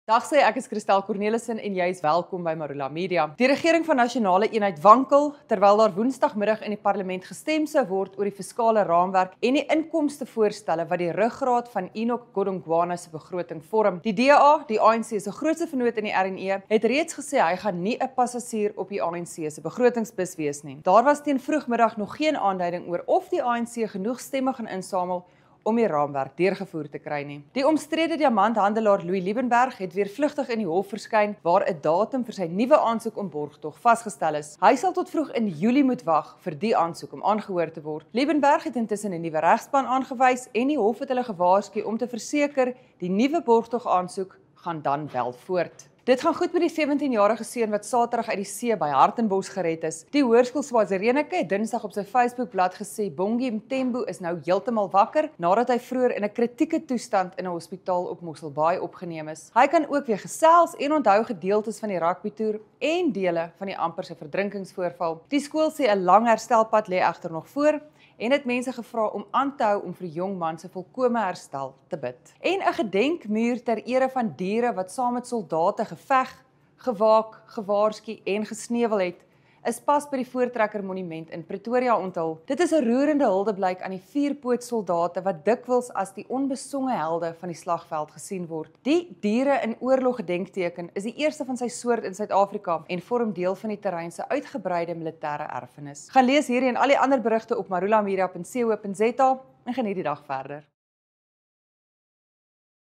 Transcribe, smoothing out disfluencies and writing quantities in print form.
Dag sê ek is Christel Cornelissen en jy is welkom by Marula Media. Die regering van Nasionale Eenheid wankel terwyl daar Woensdagmiddag in die parlement gestem sou word oor die fiskale raamwerk en die inkomstevoorstelle wat die ruggraat van Enoch Godongwana se begroting vorm. Die DA, die ANC se grootste vennoot in die RNE, het reeds gesê hy gaan nie 'n passasier op die ANC se begrotingsbus wees nie. Daar was teen vroegmiddag nog geen aanduiding oor of die ANC genoeg stemme gaan insamel om die raamwerk deurgevoer te kry nie. Die omstrede diamanthandelaar Louis Liebenberg het weer vlugtig in die hof verskyn waar 'n datum vir sy nuwe aansoek om borgtog vasgestel is. Hy sal tot vroeg in Julie moet wag vir die aansoek om aangehoor te word. Liebenberg het intussen 'n nuwe regspan aangewys en die hof het hulle gewaarsku om te verseker die nuwe borgtog aansoek gaan dan wel voort. Dit gaan goed met die 17-jarige seun wat Saterdag uit die see by Hartenbos gered is. Die hoërskool Swazirenike het Dinsdag op sy Facebookblad gesê Bongi Mthembu is nou heeltemal wakker nadat hy vroeër in 'n kritieke toestand in 'n hospitaal op Mosselbaai opgeneem is. Hy kan ook weer gesels en onthou gedeeltes van die rugbytoer en dele van die Amper se verdrinkingsvoorval. Die skool sê 'n lang herstelpad lê egter nog voor en het mense gevra om aan te hou om vir die jong man se volkomme herstel te bid. En 'n gedenkmuur ter ere van diere wat saam met soldate geveg, gewaak, gewaarsku en gesneuwel het, is pas by die Voortrekker Monument in Pretoria onthul. Dit is 'n roerende huldeblyk aan die vierpoot soldate wat dikwels as die onbesonge helde van die slagveld gesien word. Die diere in oorlog gedenkteken is die eerste van sy soort in Suid-Afrika en vorm deel van die terrein se uitgebreide militêre erfenis. Gaan lees hierdie en al die ander berigte op marulamedia.co.za en geniet die dag verder.